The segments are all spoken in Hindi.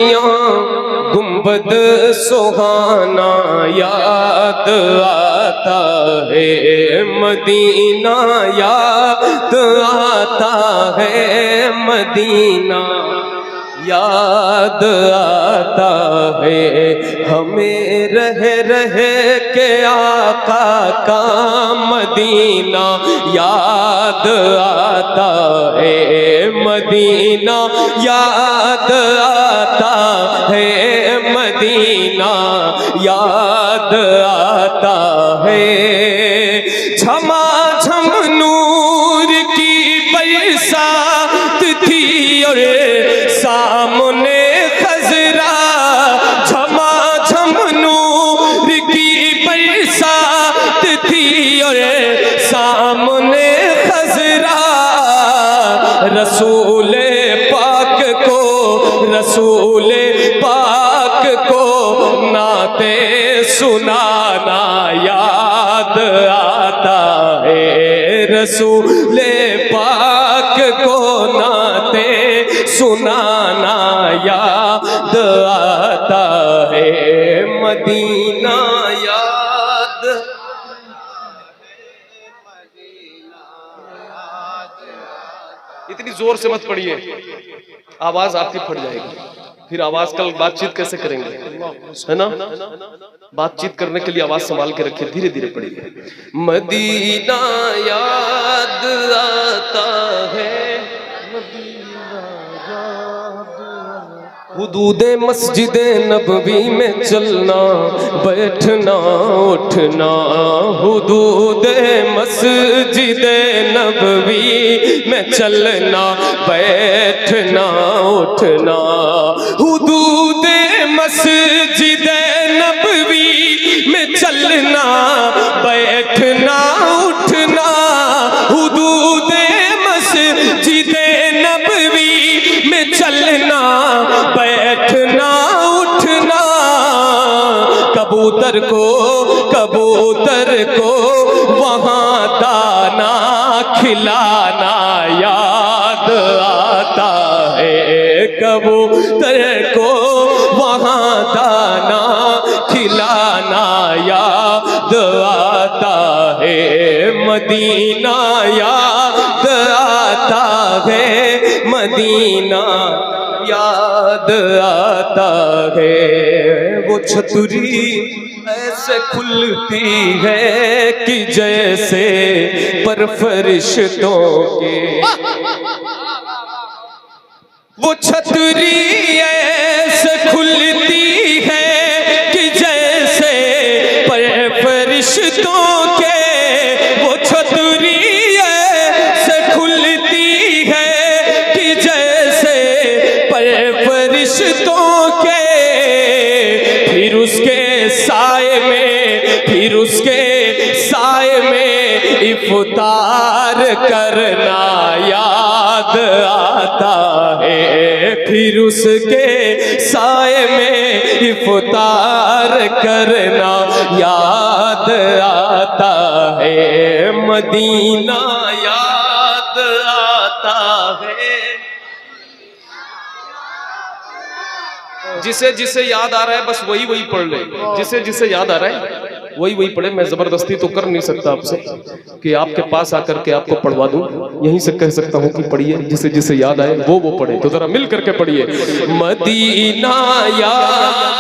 गुंबद सुहाना याद आता है मदीना, याद आता है मदीना, याद आता है हमें रह रह के आका का मदीना, याद आता है मदीना, याद आता है मदीना, याद आता है। झमाझम नूर की बरसात थी और सामने खजरा, झमाझम नूर की बरसात थी और सामने खजरा। रसूल पाक को, रसूल पाक को नाते सुनाना याद आता है, रसूल पाक को नाते सुनाना याद आता है मदीना, याद इतनी जोर से मत पढ़िए, आवाज आपकी फट जाएगी, फिर आवाज कल बातचीत कैसे करेंगे, है ना। बातचीत करने के लिए आवाज संभाल के रखिए, धीरे धीरे पढ़िए। मदीना याद आता है, हुदूदे मस्जिदे नबवी में चलना बैठना उठना, हुदूदे मस्जिदे नबवी में चलना बैठना उठना, हुदूदे मस्जिदे नबवी में चलना बैठना उठना, हुदूदे मस्जिदे नबवी में चलना बैठना उठना। कबूतर को वहाँ दाना खिलाना याद आता है, कबूतर को वहाँ दाना खिलाना याद आता है मदीना, याद आता है मदीना, याद आता है। वो छतरी ऐसे खुलती है कि जैसे पर फरिश्तों के, वो छतरी ऐसे खुलती है कि जैसे पर फरिश्तों के, वो छतरी ऐसे खुलती है कि जैसे पर फरिश्तों के। फिर उसके साए में, फिर उसके साए में इफ्तार करना याद आता है, फिर उसके साए में इफ्तार करना याद आता है मदीना, याद आता है। जिसे जिसे याद आ रहा है बस वही वही पढ़ ले, जिसे जिसे याद आ रहा है वही वही पढ़े। मैं जबरदस्ती तो कर नहीं सकता आपसे कि आपके पास आकर के आपको पढ़वा दूं, यहीं से कह सकता हूं कि पढ़िए, जिसे जिसे याद आए वो पढ़े। तो जरा मिल करके पढ़िए। मदीना याद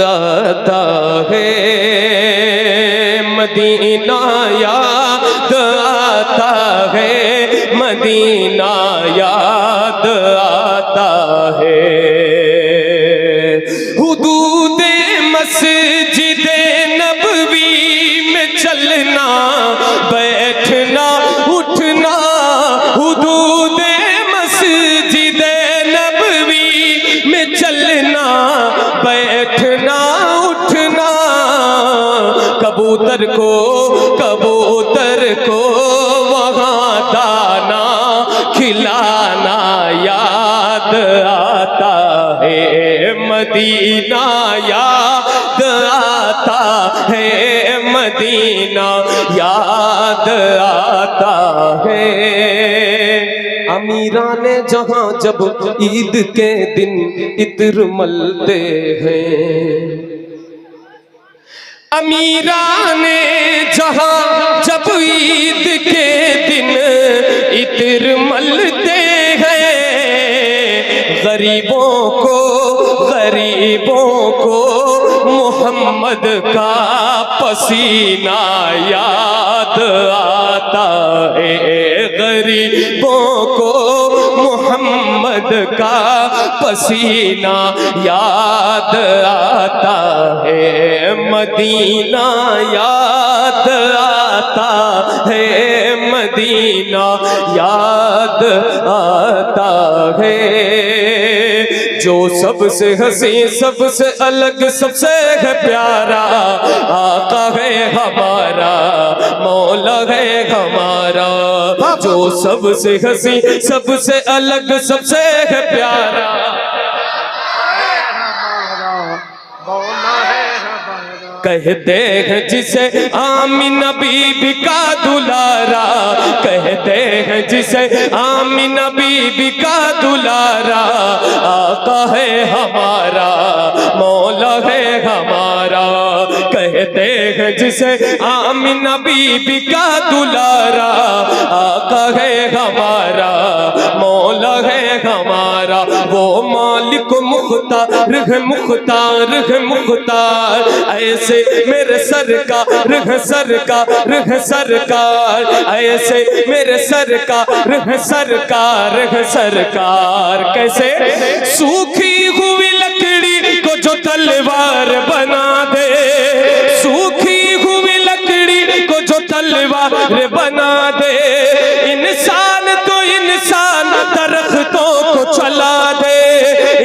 आता है, मदीना याद आता है, मदीना याद आता है। हुदूदे मस्जिदे नबवी में चलना बैठना उठना, हुदूदे मस्जिदे नबवी में चलना बैठना उठना। कबूतर को वहाँ दाना खिलाना याद आता है मदीना, याद आता है मदीना, याद आता है। अमीराने जहां जब ईद के दिन इत्र मलते हैं, अमीराने जहां जब ईद के दिन इत्र मलते हैं, गरीबों को मोहम्मद का पसीना याद आता है, गरीबों को मोहम्मद का पसीना याद आता है, मदीना याद आता है, मदीना याद आता है। जो सबसे हसी सबसे अलग सबसे है प्यारा आका है हमारा, मौला है हमारा। जो सबसे हसी सबसे अलग सबसे है प्यारा, कहते हैं जिसे आमीना बीबी का दुलारा, कहते हैं जिसे आमीना बीबी का दुलारा, आका है हमारा, मौला है हमारा। कहते हैं जिसे आमीना बीबी का दुलारा, आका है हमारा, मौला है हमारा। वो मालिक मुख्तार है, मुख्तार है, मुख्तार। ऐसे मेरे सरकार है, सरकार है, सरकार। ऐसे मेरे सरकार है, सरकार है, सरकार। कैसे सूखी हुई लकड़ी को जो तलवार बना दे, सूखी हुई लकड़ी को जो तलवार बना दे, इंसान तो इंसान दरख्तों को चला दे,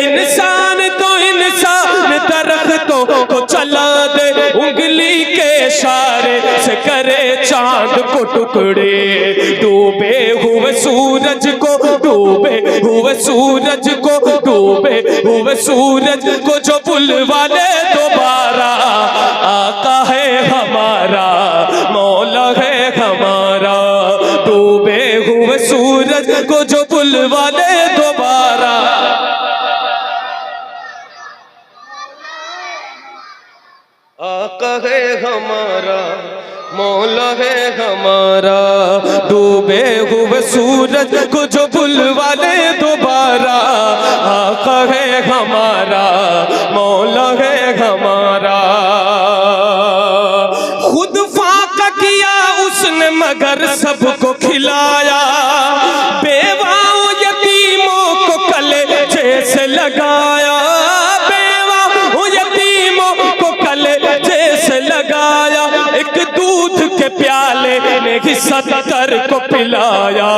इंसान तो इंसान दरख्तों को चला दे, उंगली के इशारे से करे चांद को टुकड़े। डूबे हुए सूरज को, डूबे हुए सूरज को, डूबे हुए सूरज को जो बुलवा ले दोबारा, आका है हमारा, मौला है हमारा। डूबे हुए सूरज को जो बुलवा ले दोबारा, आका है हमारा, मौला है हमारा। डूबे हुए सूरज को जो बुलवा ले दोबारा, आका है हमारा, मौला है हमारा। खुद फाका किया उसने मगर सबको खिलाया, बेवाओं यतीमों को कलेजे से लगाया, प्याले में ही 70 को पिलाया।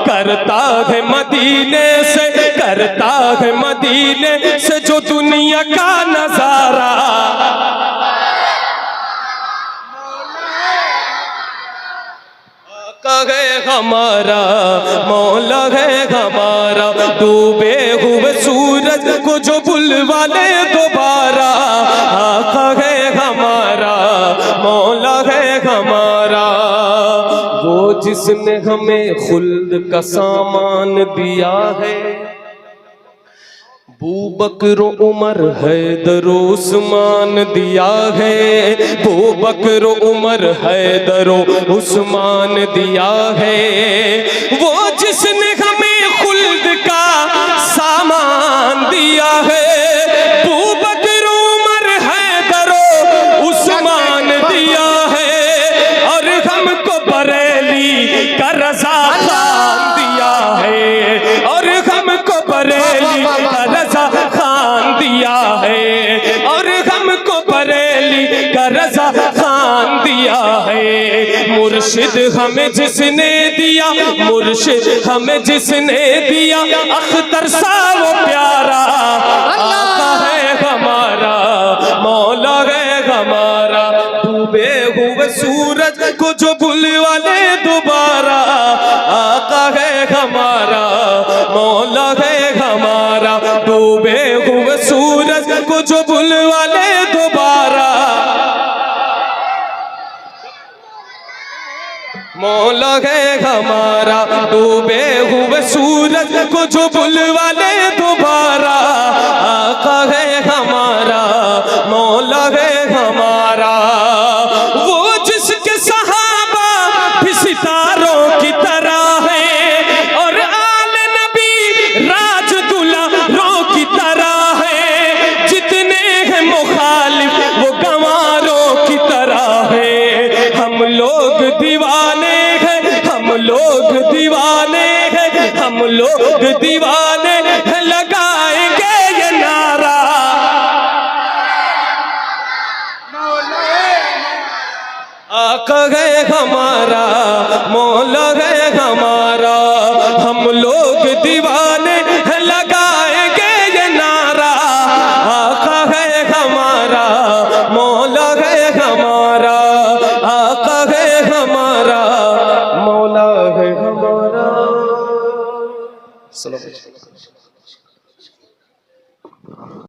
करता है मदीने से, करता है मदीने से जो दुनिया का नजारा, आका है हमारा, मौला है हमारा। डूबे हुए सूरज को जो बुलवा ले दोबारा, आका है हमारा, मौला है हमारा। वो जिसने हमें खुल्द का सामान दिया है, बू बकर उमर हैदर उस्मान दिया है, बू बकर उमर हैदर उस्मान दिया है। वो जिसने हमें खुल्द का सामान दिया है, बू बकर उमर हैदर उस्मान दिया है, और हमको बरेली का रज़ा खान दिया है, और हमको बरेली का रज़ा खान दिया है, और हमको बरेली का रज़ा खान दिया है। मुर्शिद हमें जिसने दिया, मुर्शिद हमें जिसने दिया, अख्तर सा वो प्यारा, आका है हमारा, मौला है हमारा। डूबे हुए सूरज को जो बुलवा ले दोबारा, आका है हमारा, मौला है हमारा। डूबे हुए सूरज को जो बुलवा ले दोबारा, मौला है हमारा। डूबे हुए सूरज को जो बुलवा ले दोबारा, आका है हमारा, मौला है हमारा। वो जिसके सहाबा भी सितारों की तरह है, और आले नबी राज दुलारों की तरह है। जितने हैं मुखालिफ वो गंवारों की तरह है। हम लोग दीवाने हैं, हम लोग दीवाने हैं, हम लोग दीवाने हैं, लगाएंगे ये नारा। आका है हमारा, मौला है हमारा, हम लोग दीवाने हैं, लगाएंगे ये नारा। आका है हमारा, मौला है हमारा, आका है हमारा, मौला है हमारा। सलाम।